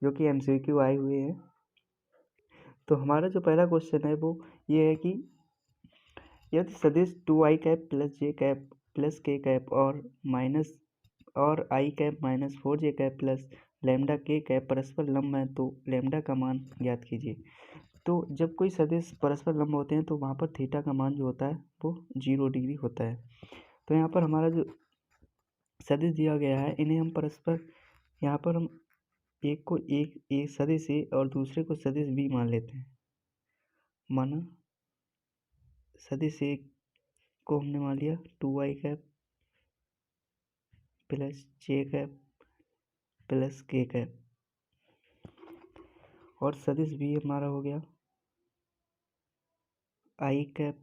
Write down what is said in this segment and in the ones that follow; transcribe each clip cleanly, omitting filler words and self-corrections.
जो कि MCQ आए हुए हैं। तो हमारा जो पहला क्वेश्चन है वो ये है कि यदि सदिश 2i cap plus j cap plus k cap और i cap minus 4j cap plus lambda k cap परस्पर लंब है तो लैम्डा का मान ज्ञात कीजिए। तो जब कोई सदिश परस्पर लंब होते हैं तो वहाँ पर थीटा का मान जो होता है वो 0 डिग्री होता है। तो यहाँ पर हमारा जो सदिश दिया गया है इन्हें हम परस्पर, यहाँ पर हम एक को एक सदिश ए और दूसरे को सदिश बी मान लेते हैं। माना सदिश ए को हमने मान लिया 2i cap plus j cap plus k cap, और सदिश बी हमारा हो गया i cap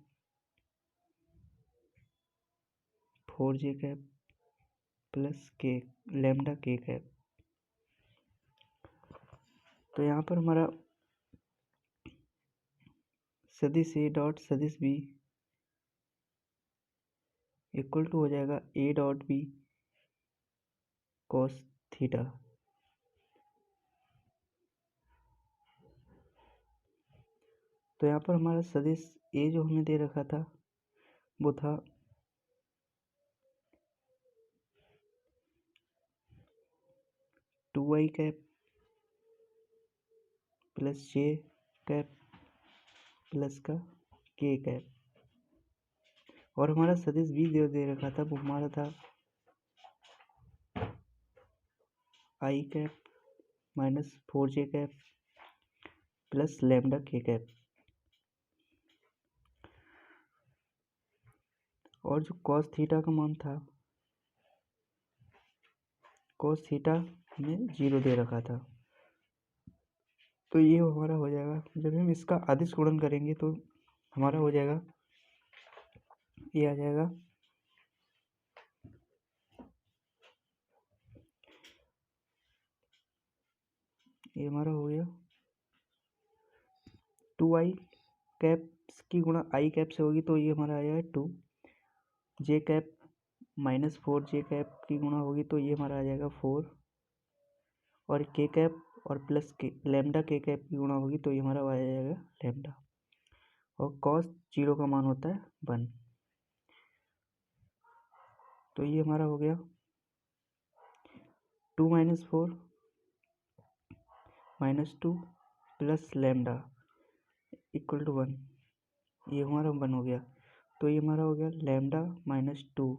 4j cap plus k lambda k cap. तो यहाँ पर हमारा सदिश ए डॉट सदिश बी इक्वल टू हो जाएगा A dot B cos theta. तो यहाँ पर हमारा सदिश ए जो हमें दे रखा था वो था 2i cap plus j cap plus का k कैप, और हमारा सदिश बी जो दे रखा था वो हमारा था i cap minus 4j cap plus lambda k cap. और जो कॉस थीटा का मान था, कॉस थीटा हमें 0 दे रखा था। तो ये हमारा हो जाएगा, जब हम इसका अदिश गुणन करेंगे तो हमारा हो जाएगा, ये आ जाएगा ये हमारा हो गया 2i कैप की गुणा i कैप से होगी तो ये हमारा आ जाएगा 2, j cap minus 4j cap की गुणा होगी तो ये हमारा आ जाएगा 4, और k कैप और प्लस के लैम्डा k कैप की गुणा होगी तो ये हमारा आ जाएगा लैम्डा, और कॉस 0 का मान होता है 1। तो ये हमारा हो गया 2 minus 4 minus 2 plus lambda equal to 1, ये हमारा 1 हो गया। तो ये हमारा हो गया लैम्डा माइनस 2,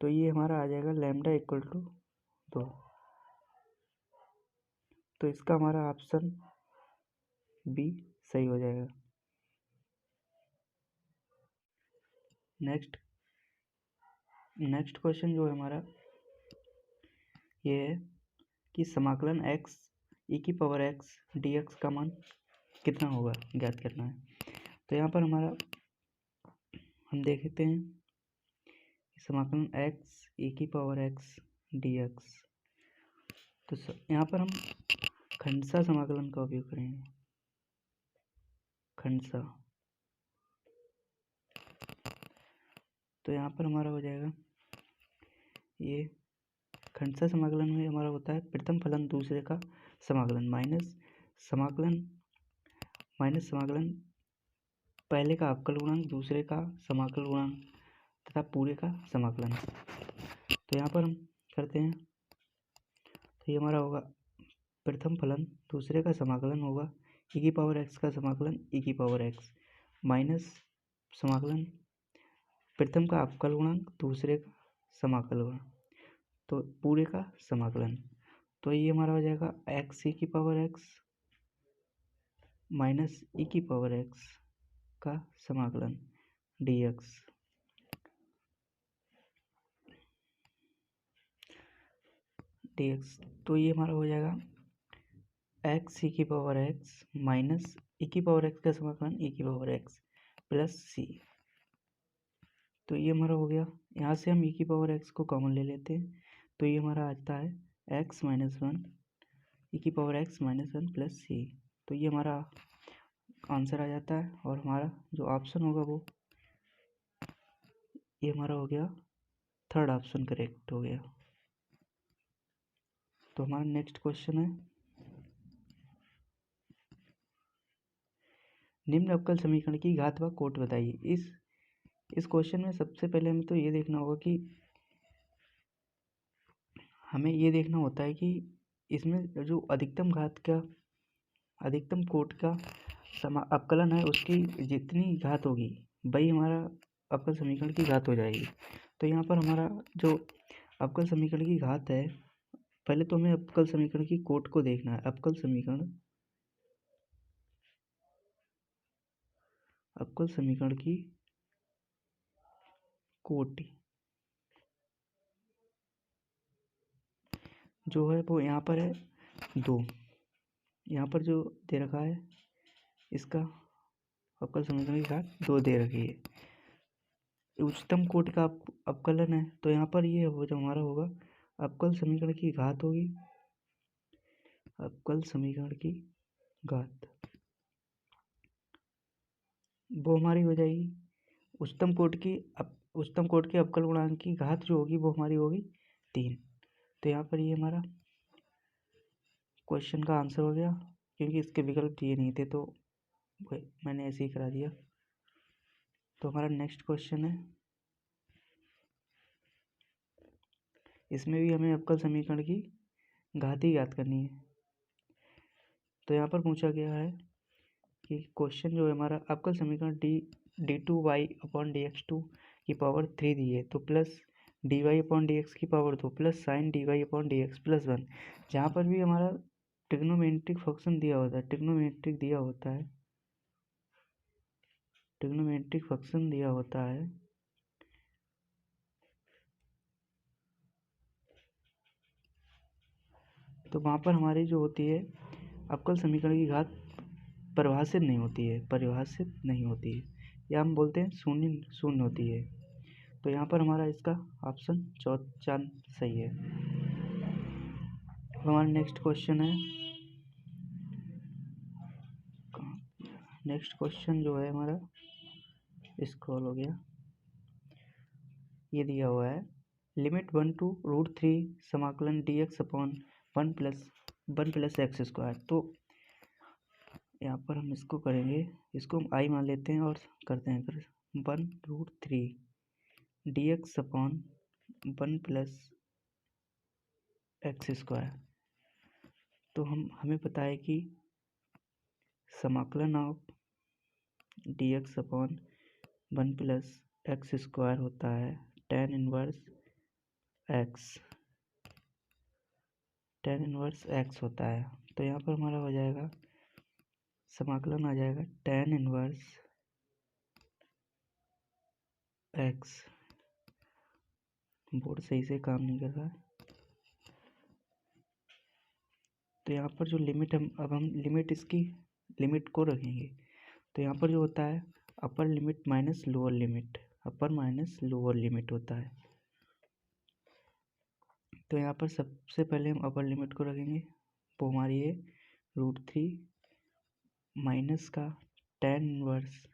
तो ये हमारा आ जाएगा लैम्डा इक्वल टू 2। तो इसका हमारा ऑप्शन बी सही हो जाएगा। नेक्स्ट क्वेश्चन जो है हमारा ये है कि समाकलन x e की पावर x dx का मान कितना होगा ज्ञात करना है। तो यहाँ पर हमारा हम देखते हैं समाकलन x e की पावर x dx। तो यहाँ पर हम खंडसा समाकलन का उपयोग करेंगे। खंडसा, तो यहाँ पर हमारा हो जाएगा ये खंडसा समाकलन में हमारा होता है प्रथम फलन दूसरे का समाकलन माइनस समाकलन पहले का अवकल गुणांक दूसरे का समाकल गुणांक तथा पूरे का समाकलन। तो यहाँ पर हम करते हैं तो ये हमारा होगा प्रथम फलन दूसरे का समाकलन होगा e की पावर x का समाकलन e की पावर x माइनस समाकलन प्रथम का अवकल गुणांक दूसरे का समाकल गुणांक तो पूरे का समाकलन। तो ये हमारा हो जाएगा x e की पावर x माइनस e की पावर x का समाकलन dx। तो ये हमारा हो जाएगा x e की पावर x माइनस e की पावर x का समाकलन e की पावर x प्लस c। तो ये हमारा हो गया, यहाँ से हम e की पावर x को कॉमन ले लेते हैं तो ये हमारा आता है x माइनस 1 e की power x minus 1 plus c। तो ये हमारा आंसर आ जाता है, और हमारा जो ऑप्शन होगा वो ये हमारा हो गया थर्ड ऑप्शन करेक्ट हो गया। तो हमारा नेक्स्ट क्वेश्चन है, निम्न अवकल समीकरण की घात व कोट बताइए। इस क्वेश्चन में सबसे पहले हमें तो ये देखना होगा कि हमें ये देखना होता है कि इसमें जो अधिकतम घात का अधिकतम कोट का अवकलन है उसकी जितनी घात होगी वही हमारा अवकल समीकरण की घात हो जाएगी। तो यहाँ पर हमारा जो अवकल समीकरण की घात है, पहले तो हमें अवकल समीकरण की कोट को देखना है। अवकल समीकरण की कोट जो है वो यहाँ पर है 2। यहाँ पर जो दे रखा है इसका अवकल समीकरण की घात 2 दे रखी है। उच्चतम कोटि का अवकलन है, तो यहाँ पर ये हो जो हमारा होगा अवकल समीकरण की घात होगी, अवकल समीकरण की घात वो हमारी हो जाएगी उच्चतम कोटि के अवकल गुणांक की घात जो होगी वो हमारी होगी 3। तो यहाँ पर ये हमारा क्वेश्चन का आंसर हो गया, क्योंकि इसके विकल्प दिए नहीं थे तो मैंने ऐसे ही करा दिया। तो हमारा नेक्स्ट क्वेश्चन है, इसमें भी हमें अवकल समीकरण की घात ही ज्ञात करनी है। तो यहाँ पर पूछा गया है कि क्वेश्चन जो है हमारा अवकल समीकरण d2y/dx2 की पावर 3 दी है, तो प्लस dy/dx की power 2 plus sign dy/dx plus 1। जहाँ पर भी हमारा ट्रिग्नोमेट्रिक फंक्शन दिया होता है, ट्रिग्नोमेट्रिक फंक्शन दिया होता है तो वहाँ पर हमारी जो होती है अवकल समीकरण की घात परिभाषित नहीं होती है, या हम बोलते हैं शून्य होती है। तो यहाँ पर हमारा इसका ऑप्शन 4 सही है। हमारा नेक्स्ट क्वेश्चन जो है हमारा स्क्रॉल हो गया, ये दिया हुआ है लिमिट 1 to √3 समाकलन dx upon 1 plus x square. तो यहाँ पर हम इसको करेंगे, इसको हम आई मान लेते हैं और करते हैं फिर 1√3 dx upon 1 plus x square. तो हमें पता है कि समाकलन of dx upon 1 plus x square होता है tan इनवर्स एक्स होता है। तो यहाँ पर हमारा हो जाएगा समाकलन आ जाएगा tan इनवर्स एक्स। बोर्ड सही से काम नहीं कर रहा है, तो यहाँ पर जो लिमिट हम इसकी लिमिट को रखेंगे। तो यहाँ पर जो होता है upper limit minus lower limit होता है। तो यहाँ पर सबसे पहले हम अपर लिमिट को रखेंगे, वो हमारी है √3 माइनस का tan इनवर्स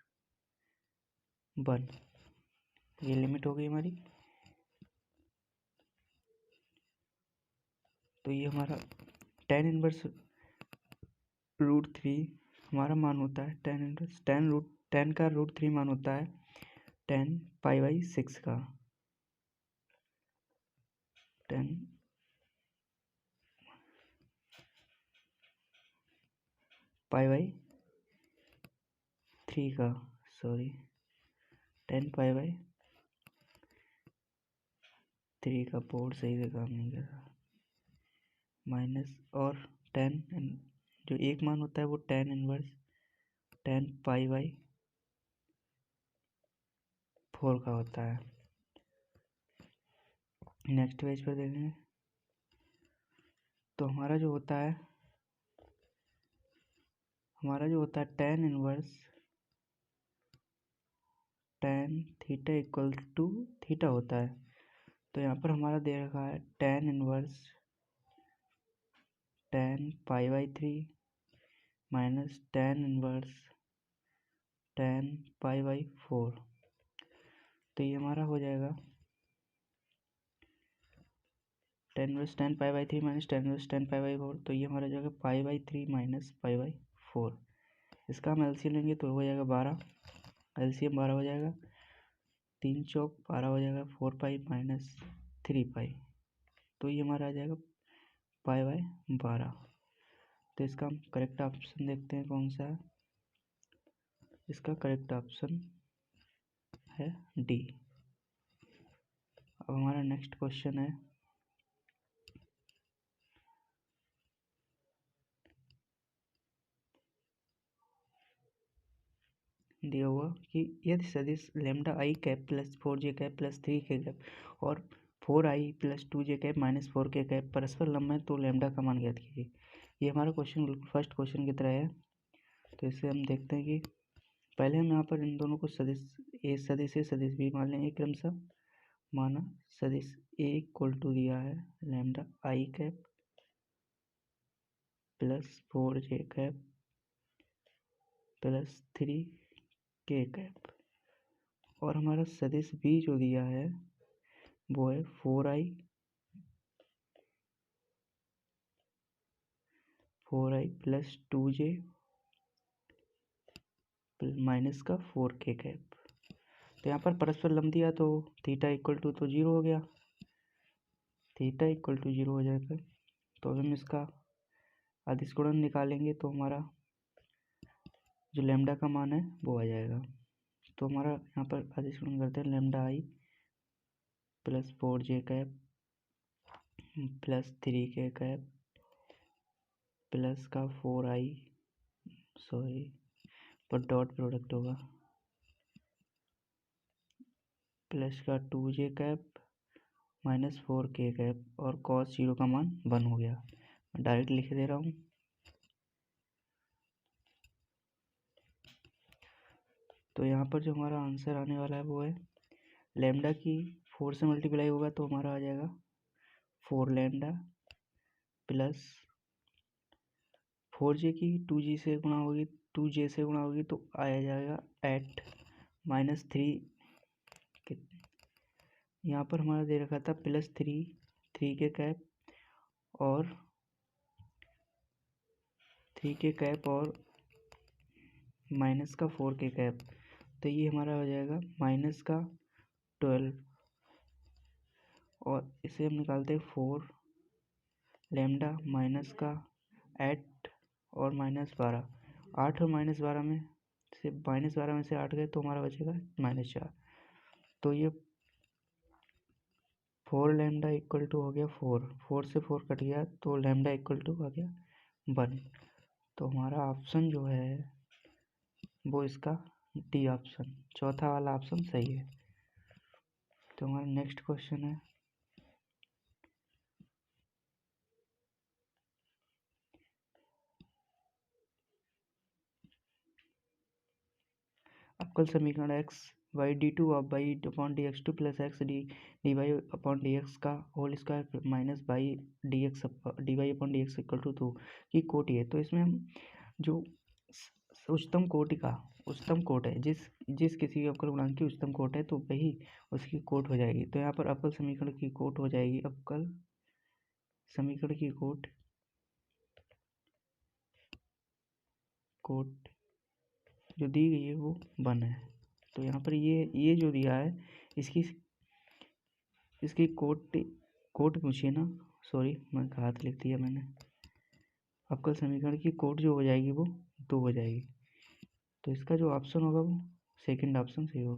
1, ये लिमिट हो गई हमारी। तो ये हमारा tan इनवर्स √3 हमारा मान होता है tan का √3 मान होता है tan π/6 का, tan π/3 का, tan π/3 का। बोर्ड सही से काम नहीं कर रहा। माइनस और tan जो एक मान होता है वो tan इनवर्स tan π/4 का होता है। नेक्स्ट पेज पर देखेंगे तो हमारा जो होता है tan inverse tan theta equal to theta होता है। तो यहाँ पर हमारा दे रखा है tan inverse tan π/3 minus tan inverse tan π/4। तो ये हमारा हो जाएगा tan inverse tan pi by 3 minus tan inverse tan pi by 4, तो ये हमारा जाएगा pi by 3 minus pi by 4। इसका हम एलसीएम लेंगे तो हो जाएगा 12, एलसीएम 12 हो जाएगा, 3 चौक 12 हो जाएगा, 4 पाई माइनस 3 पाई, तो ये हमारा आ जाएगा पाई बाई 12। तो इसका हम करेक्ट ऑप्शन देखते हैं कौन सा है। इसका करेक्ट ऑप्शन है डी। अब हमारा नेक्स्ट क्वेश्चन है, दिया हुआ कि यदि सदिश lambda I cap plus 4j cap plus 3k cap और 4i plus 2j cap minus 4k cap परस्पर लंब है तो लेमडा का मान ज्ञात कीजिए। ये हमारा क्वेश्चन बिल्कुल फर्स्ट क्वेश्चन की तरह है। तो इसे हम देखते हैं कि पहले हम यहाँ पर इन दोनों को सदिश ए सदिश ए सदिश बी मान लेंगे क्रमशः। माना सदिश ए इक्वल टू दिया है lambda I cap plus 4j cap plus 3k cap, और हमारा सदिश बी जो दिया है वो है 4i प्लस 2j माइनस का 4k कैप। तो यहाँ पर परस्पर लंब दिया तो थीटा इक्वल टू तो 0 हो गया, थीटा इक्वल टू 0 हो जाएगा। तो अब हम इसका अदिश गुणन निकालेंगे तो हमारा जो लेमडा का मान है वो आ जाएगा। तो हमारा यहाँ पर अदिश गुणन करते हैं, lambda I plus 4j cap plus 3k cap plus का 4i सॉरी पर डॉट प्रोडक्ट होगा प्लस का 2j cap minus 4k cap और cos 0 का मान 1 हो गया। मैं डायरेक्ट लिख दे रहा हूँ। तो यहाँ पर जो हमारा आंसर आने वाला है वो है लेमडा की 4 से मल्टीप्लाई होगा तो हमारा आ जाएगा 4 लेमडा प्लस 4j की 2j से गुणा होगी 2j से गुणा होगी तो आया जाएगा 8 माइनस 3। यहाँ पर हमारा दे रखा था प्लस 3k कैप और 3k कैप और माइनस का 4k कैप, तो ये हमारा हो जाएगा माइनस का 12, और इसे हम निकालते हैं 4 लेमडा माइनस का 8 और माइनस 12, 8 और माइनस 12 में से 8 गए तो हमारा बचेगा -4। तो ये 4 लेमडा इक्वल टू हो गया 4 से 4 कट गया तो लेमडा इक्वल टू आ गया 1। तो हमारा ऑप्शन जो है वो इसका डी ऑप्शन, चौथा वाला ऑप्शन सही है। तो हमारा नेक्स्ट क्वेश्चन है, अवकल समीकरण X Y D two of Y upon D X two plus X D Y upon D X का whole square minus Y D Y upon D X equal to 2 की कोटि है। तो इसमें हम जो उच्चतम कोटि है जिस किसी भी अवकल गुणांक की उच्चतम कोटि है तो वही उसकी कोट हो जाएगी। तो यहाँ पर अवकल समीकरण की कोट हो जाएगी, अवकल समीकरण की कोट जो दी गई है वो 1 है। तो यहाँ पर ये जो दिया है इसकी कोट पूछिए ना, सॉरी मैं हाथ लिख दिया मैंने। अवकल समीकरण की कोट जो हो जाएगी वो 2 हो जाएगी। तो इसका जो ऑप्शन होगा वो सेकंड ऑप्शन सही होगा।